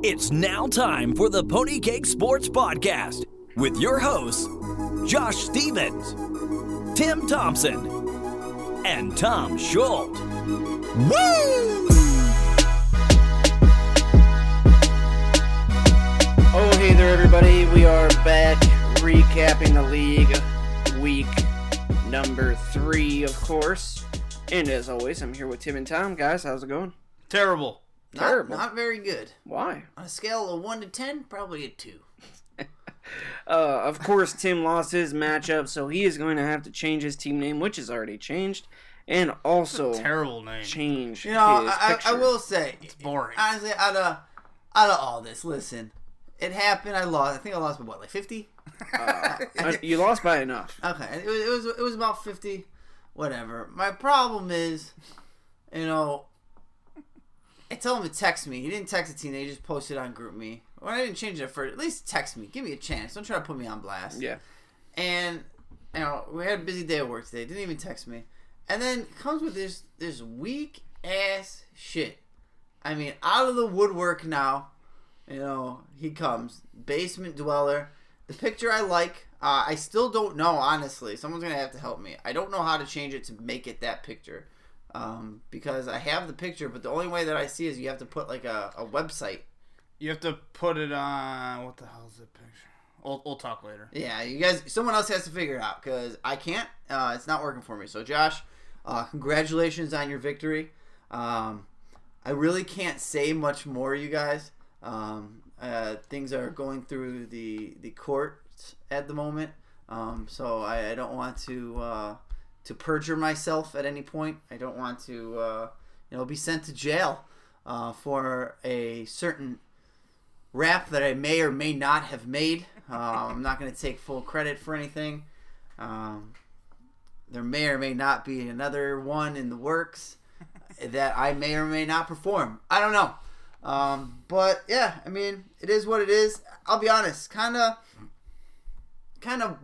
It's now time for the Pony Cake Sports Podcast with your hosts, Josh Stevens, Tim Thompson, and Tom Schultz. Woo! Oh, hey there, everybody. We are back recapping the league week number 3, of course. And as always, I'm here with Tim and Tom. Guys, how's it going? Terrible. Not very good. Why? On a scale of 1 to 10, probably a 2. Of course, Tim lost his matchup, so he is going to have to change his team name, which is already changed, and also Terrible name. change You know, his I picture. will say, It's boring. honestly, out of all this, listen, it happened. I lost. I think I lost by what, like 50? You lost by enough. Okay, it was about 50. Whatever. My problem is, you know, I told him to text me. He didn't text it to me. He just posted on GroupMe. Well, I didn't change it first. At least text me. Give me a chance. Don't try to put me on blast. Yeah. And, you know, we had a busy day at work today. Didn't even text me. And then comes with this weak ass shit. I mean, out of the woodwork now. You know, he comes. Basement dweller. The picture I like. I still don't know, honestly. Someone's going to have to help me. I don't know how to change it to make it that picture. Because I have the picture, but the only way that I see is you have to put like a website. You have to put it on... What the hell is that picture? We'll talk later. Yeah, you guys, someone else has to figure it out because I can't. It's not working for me. So, Josh, congratulations on your victory. I really can't say much more, you guys. Things are going through the courts at the moment. So I don't want to perjure myself at any point. I don't want to be sent to jail for a certain rap that I may or may not have made. I'm not going to take full credit for anything. There may or may not be another one in the works that I may or may not perform. I don't know. But yeah, I mean, it is what it is. I'll be honest, kind of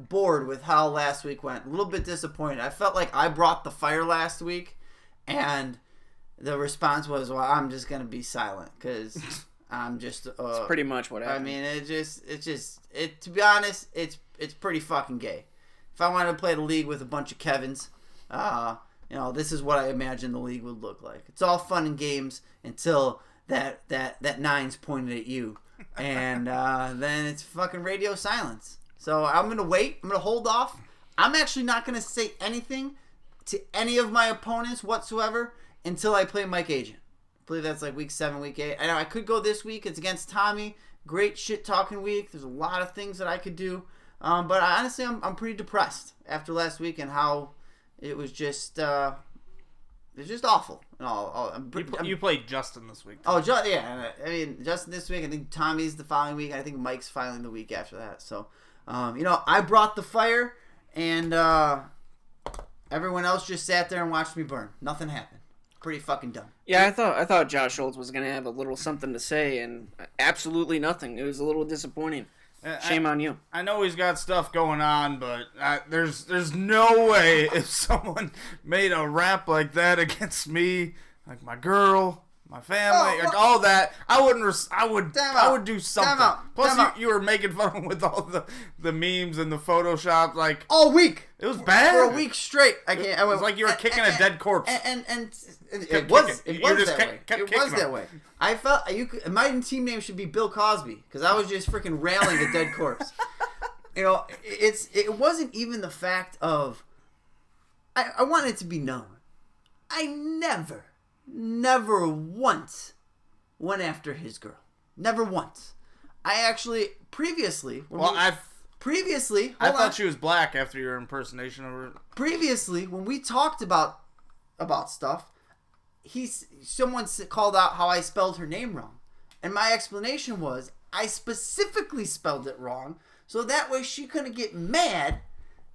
bored with how last week went. A little bit disappointed. I felt like I brought the fire last week, and the response was, "Well, I'm just gonna be silent because I'm just." That's pretty much what happened. I mean, it. To be honest, it's pretty fucking gay. If I wanted to play the league with a bunch of Kevins, this is what I imagine the league would look like. It's all fun and games until that nine's pointed at you, and then it's fucking radio silence. So I'm going to wait. I'm going to hold off. I'm actually not going to say anything to any of my opponents whatsoever until I play Mike Agent. I believe that's like week 7, week 8. I know I could go this week. It's against Tommy. Great shit-talking week. There's a lot of things that I could do. But honestly, I'm pretty depressed after last week and how it was just... it's just awful. You played Justin this week. Oh, yeah. I mean, Justin this week. I think Tommy's the following week. I think Mike's filing the week after that. So... I brought the fire, and everyone else just sat there and watched me burn. Nothing happened. Pretty fucking dumb. Yeah, I thought Josh Schultz was going to have a little something to say, and absolutely nothing. It was a little disappointing. Shame on you. I know he's got stuff going on, but there's no way if someone made a rap like that against me, like my girl, my family, like all that, I would do something. Time out. Plus, you were making fun of him with all the memes and the Photoshop, like all week. It was bad for a week straight. It was like you were kicking a dead corpse. And it was that way. I felt my team name should be Bill Cosby because I was just freaking railing a dead corpse. It wasn't even the fact of I want it to be known. I never once went after his girl. Never once. I actually previously. I thought she was black after your impersonation of her. Previously, when we talked about stuff, someone called out how I spelled her name wrong, and my explanation was I specifically spelled it wrong, so that way she couldn't get mad,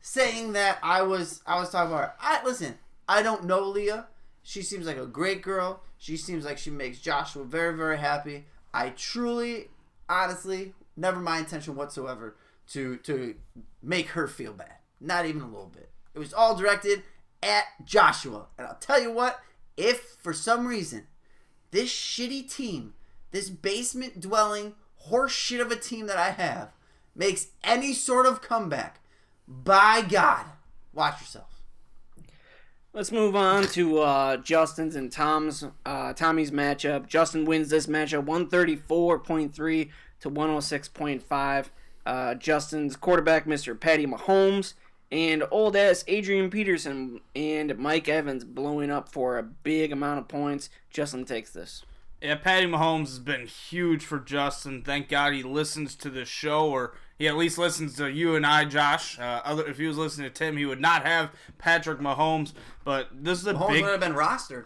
saying that I was talking about her. Listen, I don't know Leah. She seems like a great girl. She seems like she makes Joshua very, very happy. I truly, honestly, never my intention whatsoever to make her feel bad. Not even a little bit. It was all directed at Joshua. And I'll tell you what, if for some reason this shitty team this basement-dwelling horse shit of a team that I have makes any sort of comeback, by God, watch yourself. Let's move on to Justin's and Tommy's matchup. Justin wins this matchup 134.3 to 106.5. Justin's quarterback, Mr. Patty Mahomes, and old-ass Adrian Peterson and Mike Evans blowing up for a big amount of points. Justin takes this. Yeah, Patty Mahomes has been huge for Justin. Thank God he listens to the show, or he at least listens to you and I, Josh. If he was listening to Tim, he would not have Patrick Mahomes. But this is a Mahomes big... would have been rostered.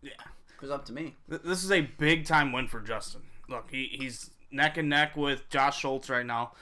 Yeah. It was up to me. This is a big-time win for Justin. Look, he's neck and neck with Josh Schultz right now.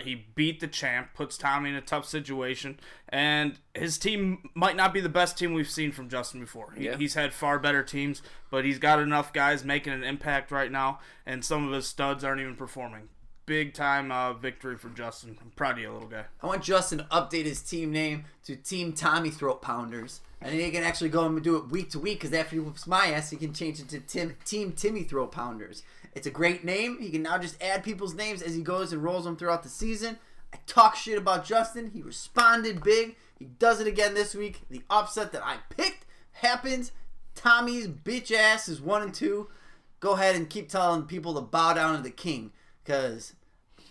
He beat the champ, puts Tommy in a tough situation, and his team might not be the best team we've seen from Justin before. He's had far better teams, but he's got enough guys making an impact right now, and some of his studs aren't even performing. Big-time victory for Justin. I'm proud of you, little guy. I want Justin to update his team name to Team Tommy Throat Pounders, and then he can actually go and do it week to week, because after he whoops my ass, he can change it to Team Timmy Throat Pounders. It's a great name. He can now just add people's names as he goes and rolls them throughout the season. I talk shit about Justin. He responded big. He does it again this week. The upset that I picked happens. Tommy's bitch ass is 1-2. Go ahead and keep telling people to bow down to the king, because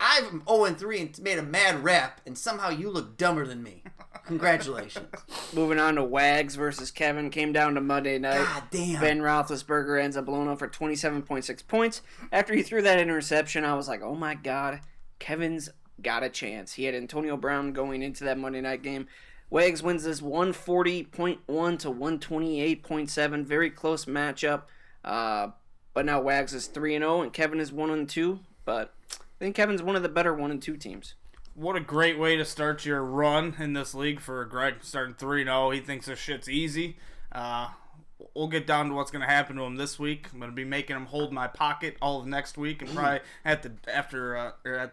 I'm 0-3 and made a mad rap, and somehow you look dumber than me. Congratulations. Moving on to Wags versus Kevin. Came down to Monday night. God damn. Ben Roethlisberger ends up blowing up for 27.6 points. After he threw that interception, I was like, oh my God, Kevin's got a chance. He had Antonio Brown going into that Monday night game. Wags wins this 140.1 to 128.7. Very close matchup. But now Wags is 3-0 and Kevin is 1-2. But I think Kevin's one of the better 1-2 teams. What a great way to start your run in this league for Greg, starting 3-0. He thinks this shit's easy. We'll get down to what's going to happen to him this week. I'm going to be making him hold my pocket all of next week, and probably at the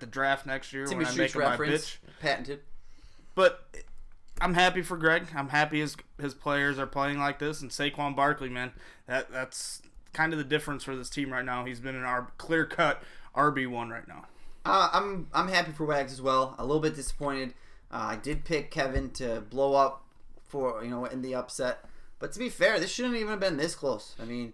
draft next year Timmy when I make him my bitch. Patented. But I'm happy for Greg. I'm happy his players are playing like this. And Saquon Barkley, man, that's kind of the difference for this team right now. He's been in our clear-cut RB1 right now. I'm happy for Wags as well. A little bit disappointed. I did pick Kevin to blow up in the upset. But to be fair, this shouldn't even have been this close. I mean,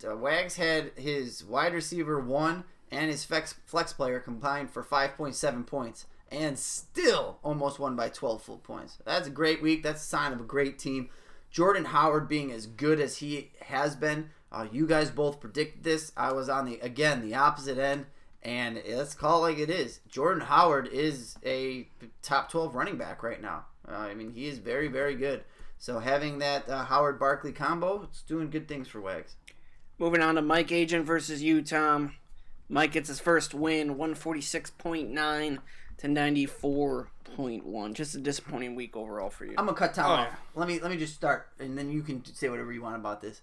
Wags had his wide receiver 1 and his flex player combined for 5.7 points, and still almost won by 12 full points. That's a great week. That's a sign of a great team. Jordan Howard being as good as he has been. You guys both predicted this. I was on the opposite end. And let's call it like it is. Jordan Howard is a top 12 running back right now. I mean, he is very, very good. So having that Howard-Barkley combo, it's doing good things for Wags. Moving on to Mike Agent versus you, Tom. Mike gets his first win, 146.9 to 94.1. Just a disappointing week overall for you. I'm gonna cut Tom off. Let me just start, and then you can say whatever you want about this.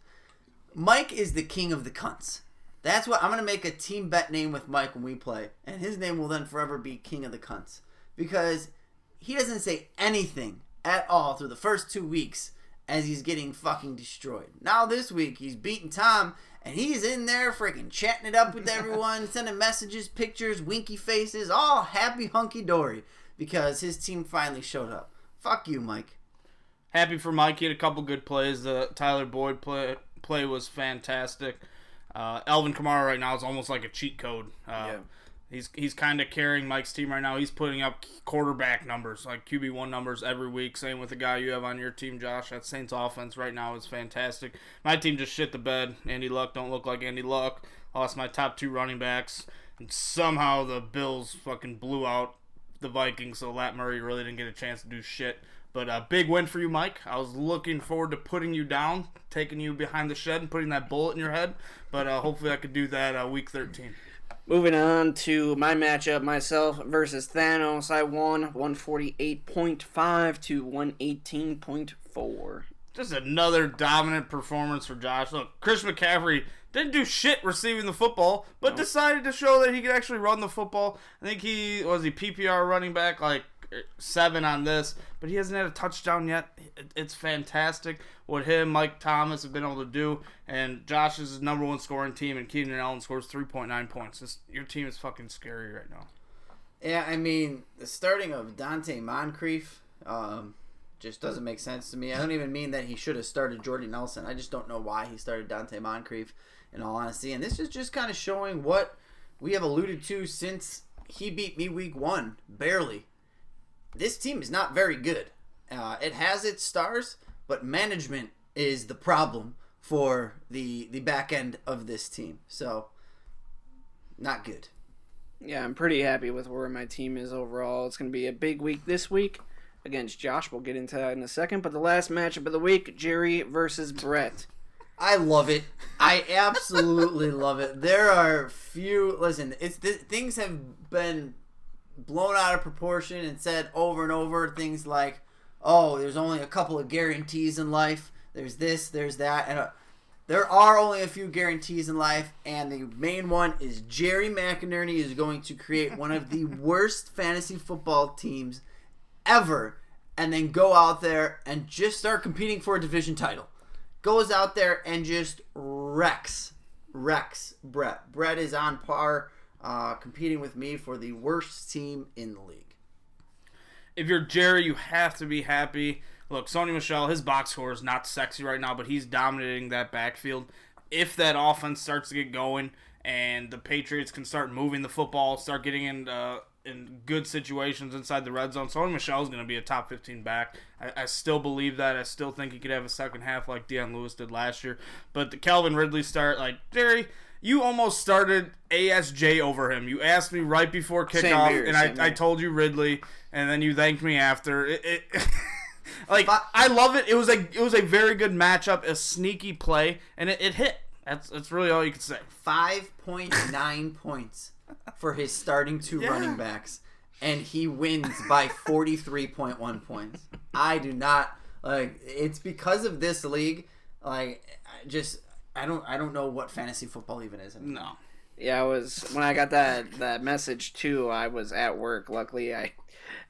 Mike is the king of the cunts. That's what I'm going to make a team bet name with Mike when we play. And his name will then forever be King of the Cunts. Because he doesn't say anything at all through the first 2 weeks as he's getting fucking destroyed. Now this week, he's beating Tom, and he's in there freaking chatting it up with everyone, sending messages, pictures, winky faces, all happy hunky-dory. Because his team finally showed up. Fuck you, Mike. Happy for Mike. He had a couple good plays. The Tyler Boyd play was fantastic. Alvin Kamara right now is almost like a cheat code. He's kind of carrying Mike's team right now. He's putting up quarterback numbers, like QB1 numbers every week. Same with the guy you have on your team, Josh. That Saints offense right now is fantastic. My team just shit the bed. Andy Luck don't look like Andy Luck. Lost my top 2 running backs. And somehow the Bills fucking blew out the Vikings, so Lat Murray really didn't get a chance to do shit. But a big win for you, Mike. I was looking forward to putting you down, taking you behind the shed and putting that bullet in your head. But hopefully I could do that week 13. Moving on to my matchup, myself versus Thanos. I won 148.5 to 118.4. Just another dominant performance for Josh. Look, Chris McCaffrey didn't do shit receiving the football, but decided to show that he could actually run the football. I think he was PPR running back like 7 on this, but he hasn't had a touchdown yet. It's fantastic what him, Mike Thomas have been able to do, and Josh is his number 1 scoring team, and Keenan Allen scores 3.9 points. Your team is fucking scary right now. Yeah, I mean, the starting of Dante Moncrief just doesn't make sense to me. I don't even mean that he should have started Jordy Nelson. I just don't know why he started Dante Moncrief, in all honesty. And this is just kind of showing what we have alluded to since he beat me week 1, barely. This team is not very good. It has its stars, but management is the problem for the back end of this team. So, not good. Yeah, I'm pretty happy with where my team is overall. It's going to be a big week this week against Josh. We'll get into that in a second. But the last matchup of the week, Jerry versus Brett. I love it. I absolutely love it. There are few. Listen, things have been blown out of proportion and said over and over. Things like, "Oh, there's only a couple of guarantees in life. There's this, there's that," and there are only a few guarantees in life, and the main one is Jerry McInerney is going to create one of the worst fantasy football teams ever, and then go out there and just start competing for a division title. Goes out there and just wrecks Brett. Brett is on par, competing with me for the worst team in the league. If you're Jerry, you have to be happy. Look, Sony Michel, his box score is not sexy right now, but he's dominating that backfield. If that offense starts to get going and the Patriots can start moving the football, start getting in good situations inside the red zone, Sony Michel is going to be a top 15 back. I still believe that. I still think he could have a second half like Deion Lewis did last year. But the Calvin Ridley start, like, Jerry, you almost started ASJ over him. You asked me right before kickoff, I told you Ridley, and then you thanked me after. Like, I love it. It was a very good matchup, a sneaky play, and it hit. That's really all you can say. 5.9 points for his starting 2 running backs, and he wins by 43.1 points. I do not like. It's because of this league. Like, I don't know what fantasy football even is anymore. No. Yeah, when I got that message too. I was at work. Luckily, I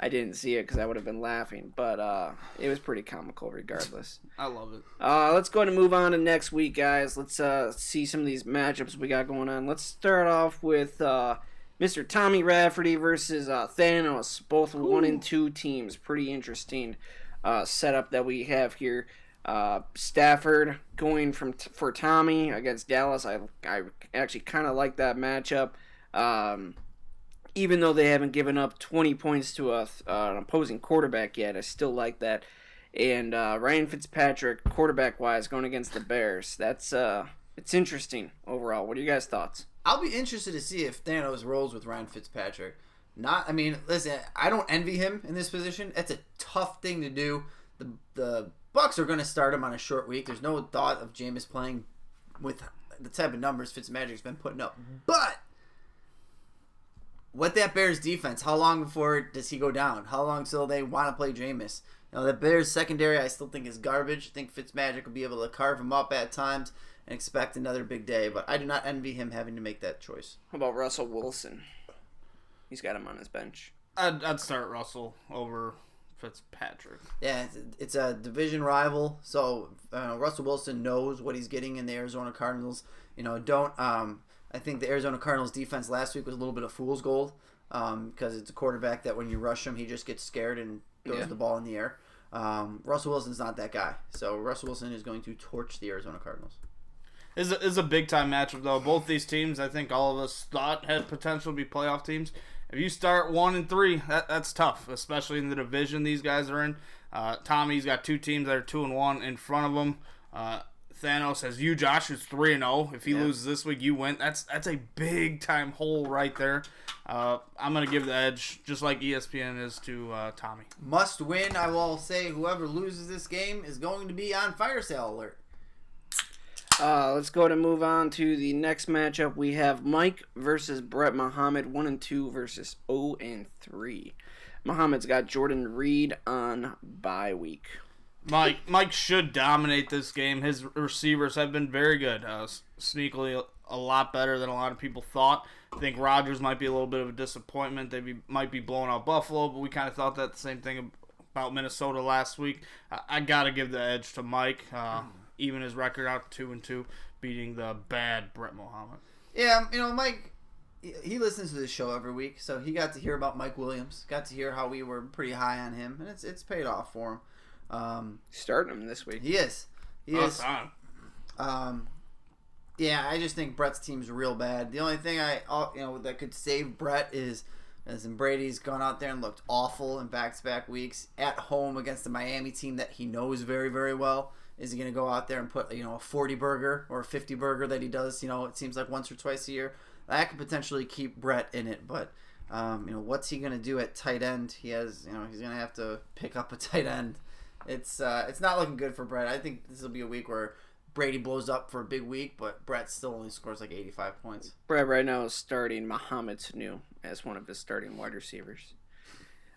didn't see it because I would have been laughing. But it was pretty comical regardless. I love it. Let's go ahead and move on to next week, guys. Let's see some of these matchups we got going on. Let's start off with Mr. Tommy Rafferty versus Thanos. Both 1 and 2 teams. Pretty interesting setup that we have here. Stafford going for Tommy against Dallas. I actually kind of like that matchup. Even though they haven't given up 20 points to an opposing quarterback yet, I still like that. And Ryan Fitzpatrick, quarterback-wise, going against the Bears. It's interesting overall. What are you guys' thoughts? I'll be interested to see if Thanos rolls with Ryan Fitzpatrick. Listen, I don't envy him in this position. It's a tough thing to do. The Bucs are going to start him on a short week. There's no thought of Jameis playing with the type of numbers Fitzmagic's been putting up. But what that Bears defense, how long before does he go down? How long till they want to play Jameis? The Bears secondary I still think is garbage. I think Fitzmagic will be able to carve him up at times and expect another big day. But I do not envy him having to make that choice. How about Russell Wilson? He's got him on his bench. I'd start Russell over Fitzpatrick. Yeah, it's a division rival, so Russell Wilson knows what he's getting in the Arizona Cardinals. I think the Arizona Cardinals defense last week was a little bit of fool's gold because it's a quarterback that when you rush him, he just gets scared and throws the ball in the air. Russell Wilson's not that guy, so Russell Wilson is going to torch the Arizona Cardinals. Is a big time matchup though. Both these teams, I think all of us thought had potential to be playoff teams. If you start 1 and 3, that's tough, especially in the division these guys are in. Tommy's got 2 teams that are 2 and 1 in front of him. Thanos has you, Josh, who's 3 and 0. If he loses this week, you win. That's a big time hole right there. I'm gonna give the edge, just like ESPN is to Tommy. Must win. I will say whoever loses this game is going to be on fire sale alert. Let's go to move on to the next matchup. We have Mike versus Brett Muhammad, 1 and 2 versus 0 and 3. Muhammad's got Jordan Reed on bye week. Mike should dominate this game. His receivers have been very good. Sneakily a lot better than a lot of people thought. I think Rodgers might be a little bit of a disappointment. They might be blowing out Buffalo, but we kind of thought that the same thing about Minnesota last week. I got to give the edge to Mike, even his record out 2-2, beating the bad Brett Mohammed. Yeah, Mike, he listens to this show every week, so he got to hear about Mike Williams, got to hear how we were pretty high on him, and it's paid off for him. Starting him this week. He is. Time. Yeah, I just think Brett's team's real bad. The only thing that could save Brett is, as in Brady's gone out there and looked awful in back-to-back weeks at home against the Miami team that he knows very, very well. Is he going to go out there and put a 40 burger or a 50 burger that he does? It seems like once or twice a year. That could potentially keep Brett in it, but what's he going to do at tight end? He's going to have to pick up a tight end. It's not looking good for Brett. I think this will be a week where Brady blows up for a big week, but Brett still only scores like 85 points. Brett right now is starting Mohamed Sanu as one of his starting wide receivers.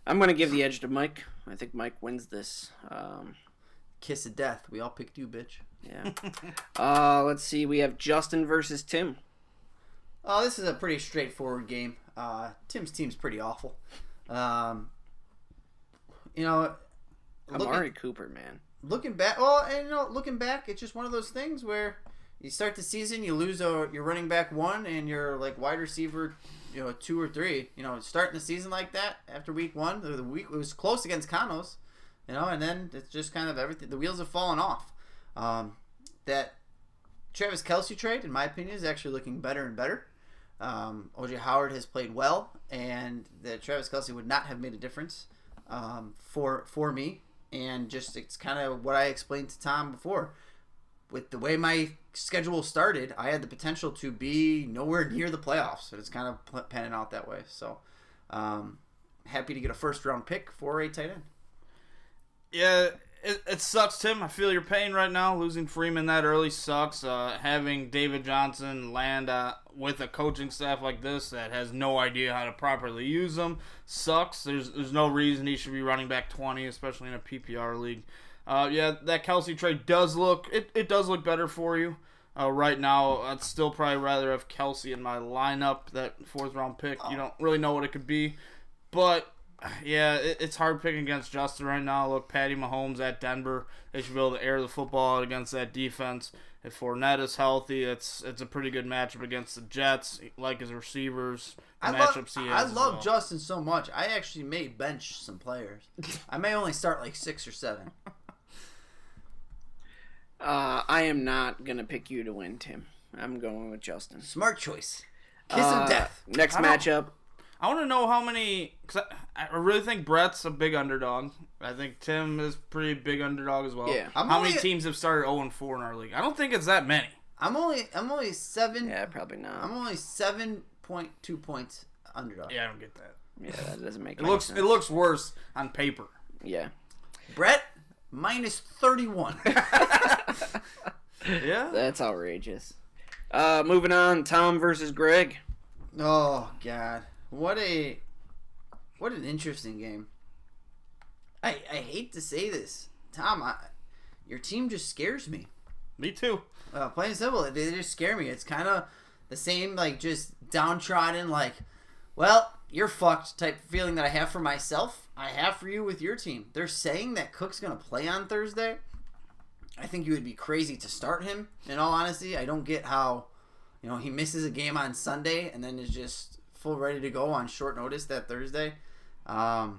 I'm going to give the edge to Mike. I think Mike wins this. Kiss of death. We all picked you, bitch. Yeah. Let's see. We have Justin versus Tim. Oh, this is a pretty straightforward game. Tim's team's pretty awful. Amari Cooper, man. Looking back, it's just one of those things where you start the season, you lose your running back 1 and your like wide receiver, 2 or 3. Starting the season like that after week 1, the week it was close against Canos, and then it's just kind of everything. The wheels have fallen off. That Travis Kelce trade, in my opinion, is actually looking better and better. O.J. Howard has played well, and that Travis Kelce would not have made a difference for me. And just it's kind of what I explained to Tom before. With the way my schedule started, I had the potential to be nowhere near the playoffs. And it's kind of panning out that way. So, happy to get a first-round pick for a tight end. Yeah, it sucks, Tim. I feel your pain right now. Losing Freeman that early sucks. Having David Johnson land with a coaching staff like this that has no idea how to properly use them sucks. There's no reason he should be running back 20, especially in a PPR league. That Kelce trade does look better for you. Right now, I'd still probably rather have Kelce in my lineup. That 4th-round pick, you don't really know what it could be, but. Yeah, it's hard picking against Justin right now. Look, Patty Mahomes at Denver. They should be able to air the football out against that defense. If Fournette is healthy, it's a pretty good matchup against the Jets. Like his receivers, I love Justin so much. I actually may bench some players. I may only start like 6 or 7. I am not going to pick you to win, Tim. I'm going with Justin. Smart choice. Kiss of death. Next matchup. I want to know how many, because I really think Brett's a big underdog. I think Tim is pretty big underdog as well. Yeah. How many teams have started 0-4 in our league? I don't think it's that many. I'm only 7. Yeah, probably not. I'm only 7.2 points underdog. Yeah, I don't get that. Yeah, that doesn't make sense. It looks worse on paper. Yeah. Brett, minus 31. Yeah. That's outrageous. Moving on, Tom versus Greg. Oh, God. What an interesting game. I hate to say this, Tom. Your team just scares me. Me too. Plain and simple, they just scare me. It's kind of the same, like just downtrodden, like, well, you're fucked type feeling that I have for myself. I have for you with your team. They're saying that Cook's gonna play on Thursday. I think you would be crazy to start him. In all honesty, I don't get how, he misses a game on Sunday and then is just full ready to go on short notice that Thursday. I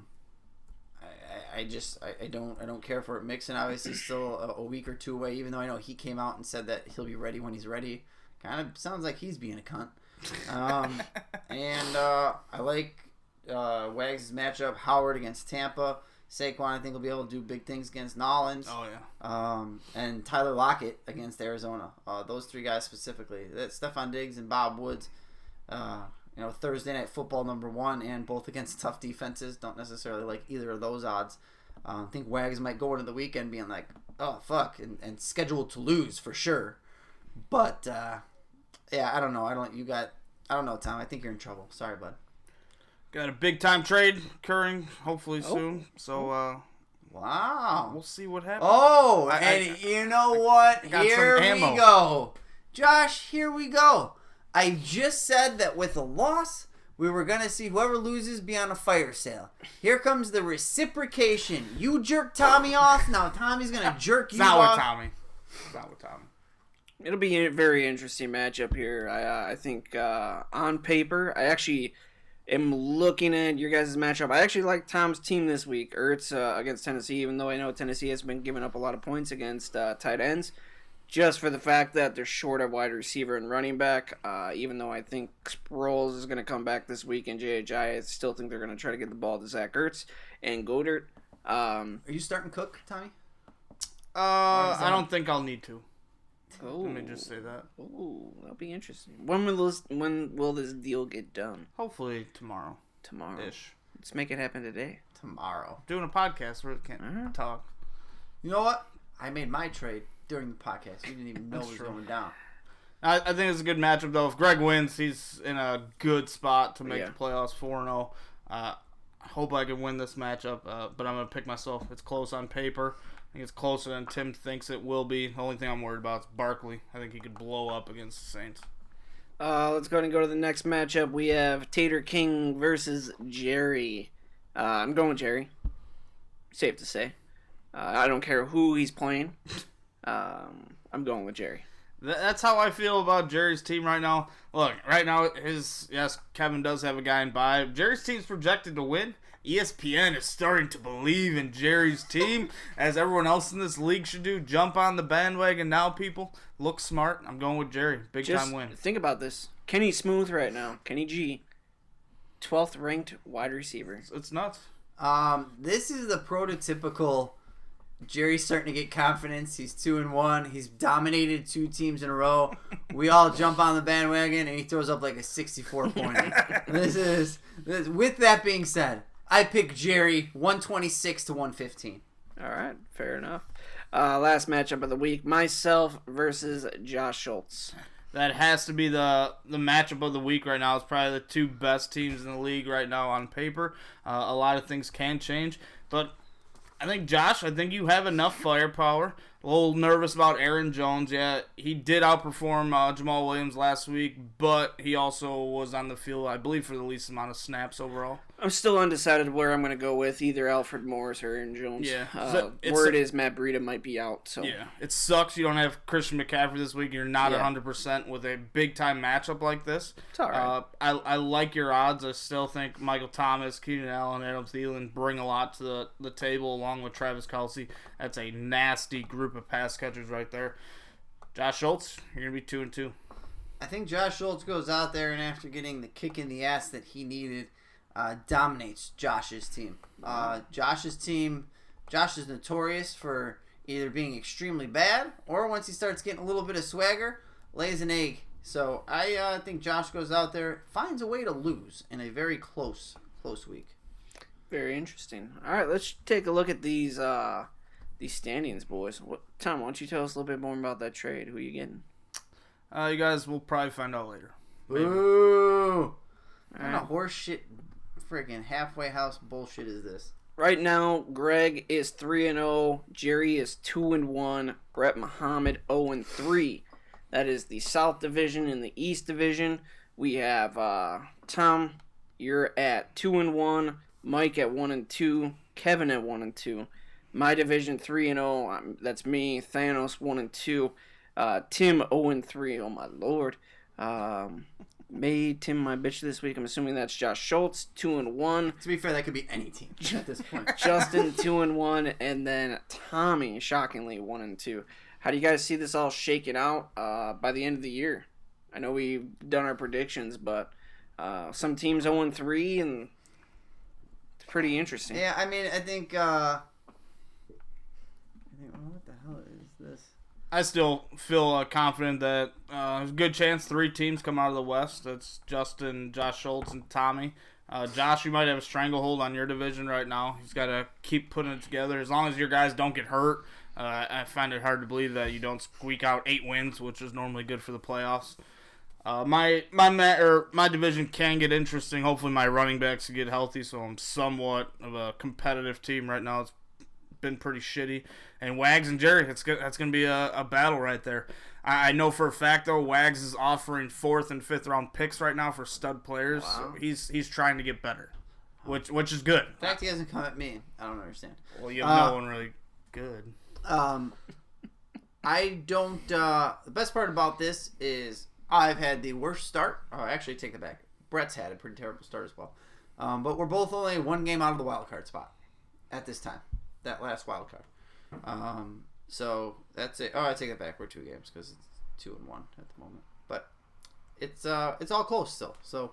don't care for it. Mixon obviously still a week or 2 away, even though I know he came out and said that he'll be ready when he's ready. Kind of sounds like he's being a cunt. I like Wags' matchup, Howard against Tampa. Saquon, I think, will be able to do big things against Nolans. Oh, yeah. And Tyler Lockett against Arizona. Those 3 guys specifically. That's Stephon Diggs and Bob Woods. Thursday Night Football #1, and both against tough defenses. Don't necessarily like either of those odds. I think Wags might go into the weekend being like, oh, fuck, and scheduled to lose for sure. But, I don't know. I don't know, Tom. I think you're in trouble. Sorry, bud. Got a big-time trade occurring, hopefully soon. So, wow. We'll see what happens. Oh, and you know what? Here we go. Josh, here we go. I just said that with a loss, we were going to see whoever loses be on a fire sale. Here comes the reciprocation. You jerk Tommy off, now Tommy's going to jerk you off. It's not with Tommy. It'll be a very interesting matchup here. I think on paper, I actually am looking at your guys' matchup. I actually like Tom's team this week, Ertz against Tennessee, even though I know Tennessee has been giving up a lot of points against tight ends, just for the fact that they're short of wide receiver and running back. Even though I think Sproles is going to come back this week and JHI, I still think they're going to try to get the ball to Zach Ertz and Goddard. Are you starting Cook, Tommy? I don't think I'll need to. Oh, Let me just say that. Oh, that'll be interesting. When will this deal get done? Hopefully tomorrow. Tomorrow-ish. Let's make it happen today. Tomorrow. Doing a podcast where we can't talk. You know what? I made my trade during the podcast. You didn't even know it was going down. I think it's a good matchup, though. If Greg wins, he's in a good spot to make the playoffs 4-0. I hope I can win this matchup, but I'm going to pick myself. It's close on paper. I think it's closer than Tim thinks it will be. The only thing I'm worried about is Barkley. I think he could blow up against the Saints. Let's go ahead and go to the next matchup. We have Tater King versus Jerry. I'm going with Jerry. Safe to say. I don't care who he's playing. I'm going with Jerry. That's how I feel about Jerry's team right now. Look, right now, Kevin does have a guy in bye. Jerry's team's projected to win. ESPN is starting to believe in Jerry's team, as everyone else in this league should do. Jump on the bandwagon now, people. Look smart. I'm going with Jerry. Big time win. Think about this. Kenny Smooth right now. Kenny G. 12th ranked wide receiver. It's nuts. This is the prototypical Jerry's starting to get confidence. He's 2-1. He's dominated 2 teams in a row. We all jump on the bandwagon, and he throws up like a 64-pointer. With that being said, I pick Jerry 126 to 115. All right, fair enough. Last matchup of the week, myself versus Josh Schultz. That has to be the matchup of the week right now. It's probably the 2 best teams in the league right now on paper. A lot of things can change, but I think, Josh, you have enough firepower. A little nervous about Aaron Jones. Yeah, he did outperform Jamal Williams last week, but he also was on the field, I believe, for the least amount of snaps overall. I'm still undecided where I'm going to go with either Alfred Morris or Aaron Jones. Yeah. Word is Matt Breida might be out. So. Yeah, it sucks you don't have Christian McCaffrey this week. You're not 100% with a big-time matchup like this. It's all right. I like your odds. I still think Michael Thomas, Keenan Allen, Adam Thielen bring a lot to the table along with Travis Kelce. That's a nasty group of pass catchers right there. Josh Schultz, you're going to be 2-2. I think Josh Schultz goes out there and after getting the kick in the ass that he needed, dominates Josh's team. Josh is notorious for either being extremely bad or once he starts getting a little bit of swagger, lays an egg. So I think Josh goes out there, finds a way to lose in a very close week. Very interesting. All right, let's take a look at these standings, boys. Tom, why don't you tell us a little bit more about that trade? Who are you getting? You guys will probably find out later. Ooh! What kind of horse shit, friggin' halfway house bullshit is this? Right now, Greg is 3-0. Jerry is 2-1. Brett Muhammad 0-3. That is the South Division. In the East Division, we have Tom. You're at 2-1. Mike at 1-2. Kevin at 1-2. My division 3-0. That's me. Thanos 1-2. Tim 0-3. Oh my lord. Made Tim my bitch this week. I'm assuming that's Josh Schultz 2-1. To be fair, that could be any team at this point. Justin 2-1, and then Tommy shockingly 1-2. How do you guys see this all shaking out by the end of the year? I know we've done our predictions, but some teams 0-3, and it's pretty interesting. Yeah, I mean, I think what the hell is this? I still feel confident that there's a good chance 3 teams come out of the West. That's Justin, Josh Schultz, and Tommy. Josh, you might have a stranglehold on your division right now. He's got to keep putting it together. As long as your guys don't get hurt, I find it hard to believe that you don't squeak out 8 wins, which is normally good for the playoffs. My division can get interesting. Hopefully my running backs get healthy, so I'm somewhat of a competitive team right now. It's been pretty shitty. And Wags and Jerry, that's going to be a battle right there. I know for a fact, though, Wags is offering 4th and 5th round picks right now for stud players. Wow. So he's trying to get better, which is good. The fact he hasn't come at me, I don't understand. Well, you have no one really good. I don't. The best part about this is I've had the worst start. Oh, actually, take it back. Brett's had a pretty terrible start as well. But we're both only one game out of the wild card spot at this time. That last wild card. So that's it. Oh, I take it back. We're 2 games because it's 2-1 at the moment. But it's all close still. So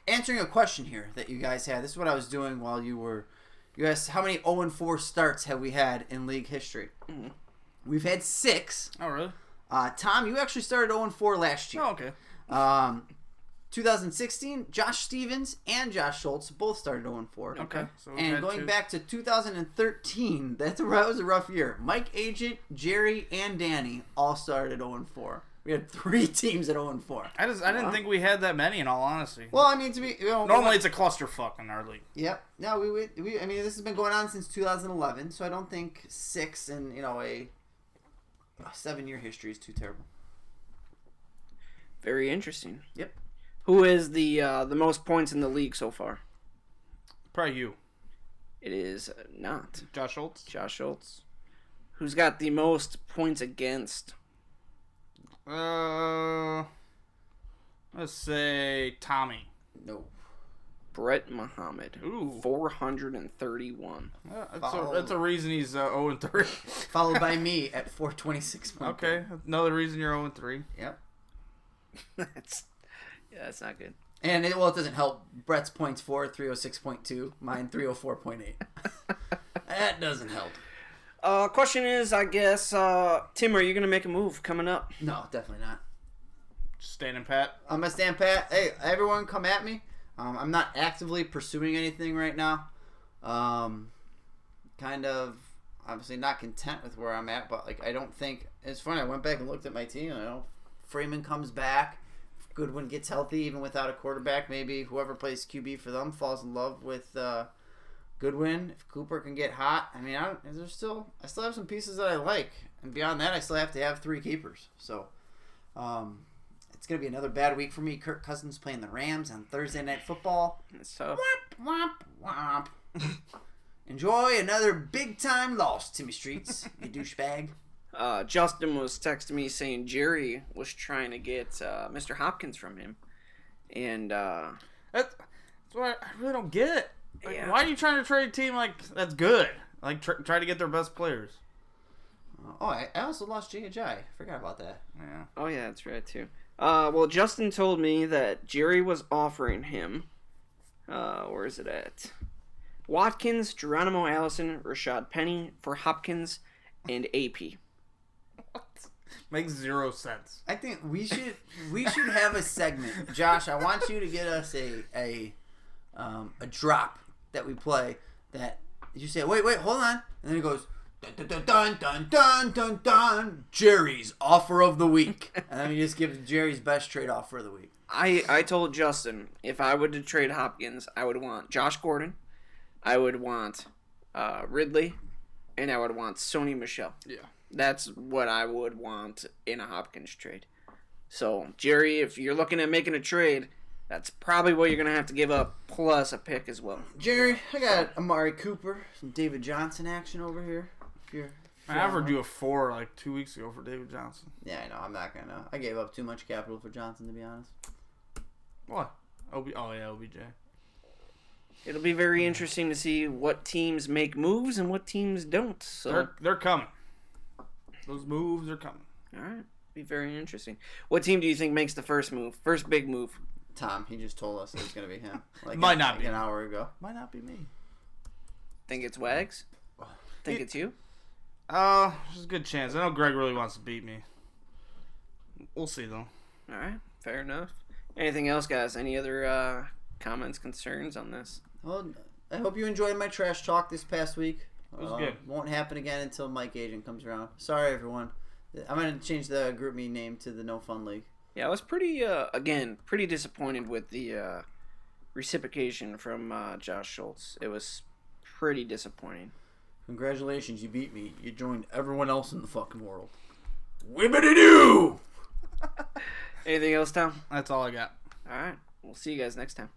answering a question here that you guys had. This is what I was doing while you asked how many 0-4 starts have we had in league history. Mm-hmm. We've had 6. Oh, really? Tom, you actually started 0-4 last year. Oh, okay. 2016, Josh Stevens and Josh Schultz both started 0-4. Okay. So And going back to 2013, that was a rough year. Mike Agent, Jerry, and Danny all started 0-4. We had 3 teams at 0-4. I didn't think we had that many, in all honesty. Well, I mean, to be normally it's a clusterfuck in our league. Yep. No, we. I mean, this has been going on since 2011, so I don't think 6 in a 7-year history is too terrible. Very interesting. Yep. Who is the most points in the league so far? Probably you. It is not. Josh Schultz? Josh Schultz. Who's got the most points against? Let's say Tommy. No. Brett Muhammad. Ooh. 431. That's a reason he's 0-3. Followed by me at 426. Okay. Another reason you're 0-3. Yep. That's not good. And it doesn't help. Brett's points 306.2. Mine 304.8. That doesn't help. Question is, I guess, Tim, are you going to make a move coming up? No, definitely not. Just standing pat. I'm going to stand pat. Hey, everyone come at me. I'm not actively pursuing anything right now. Kind of, obviously not content with where I'm at, but I don't think it's funny. I went back and looked at my team. Freeman comes back. Goodwin gets healthy, even without a quarterback. Maybe whoever plays QB for them falls in love with Goodwin. If Cooper can get hot, I mean, I still have some pieces that I like, and beyond that, I still have to have 3 keepers. So, it's gonna be another bad week for me. Kirk Cousins playing the Rams on Thursday Night Football. That's tough. Womp womp womp. Enjoy another big time loss, Timmy Streets, you douchebag. Justin was texting me saying Jerry was trying to get Mr. Hopkins from him, and That's what I really don't get. Yeah. Why are you trying to trade a team that's good? Try to get their best players. I also lost J.J. Forgot about that. Yeah. oh yeah, that's right too. Well, Justin told me that Jerry was offering him, where is it at? Watkins, Geronimo Allison, Rashad Penny for Hopkins, and AP. Makes 0 sense. I think we should have a segment. Josh, I want you to get us a drop that we play that you say, wait, hold on. And then it goes, dun, dun, dun, dun, dun, dun, dun, Jerry's offer of the week. And then we just give Jerry's best trade offer of the week. I told Justin if I would to trade Hopkins, I would want Josh Gordon, I would want Ridley, and I would want Sony Michel. Yeah. That's what I would want in a Hopkins trade. So, Jerry, if you're looking at making a trade, that's probably what you're going to have to give up, plus a pick as well. Jerry, I got Amari Cooper, some David Johnson action over here. I offered you a 4 2 weeks ago for David Johnson. Yeah, I know. I'm not going to. I gave up too much capital for Johnson, to be honest. What? OBJ. It'll be very interesting to see what teams make moves and what teams don't. So They're coming. Those moves are coming. all right, be very interesting. What team do you think makes the first move? First big move? Tom, he just told us it was going to be him. Might not be an hour ago. Might not be me. Think it's Wags? Think it's you? There's a good chance. I know Greg really wants to beat me. We'll see, though. All right, fair enough. Anything else, guys? Any other comments, concerns on this? Well, I hope you enjoyed my trash talk this past week. It was good. Won't happen again until Mike Agent comes around. Sorry, everyone. I'm going to change the group me name to the No Fun League. Yeah, I was pretty disappointed with the reciprocation from Josh Schultz. It was pretty disappointing. Congratulations, you beat me. You joined everyone else in the fucking world. Wibbity-doo! Anything else, Tom? That's all I got. All right. We'll see you guys next time.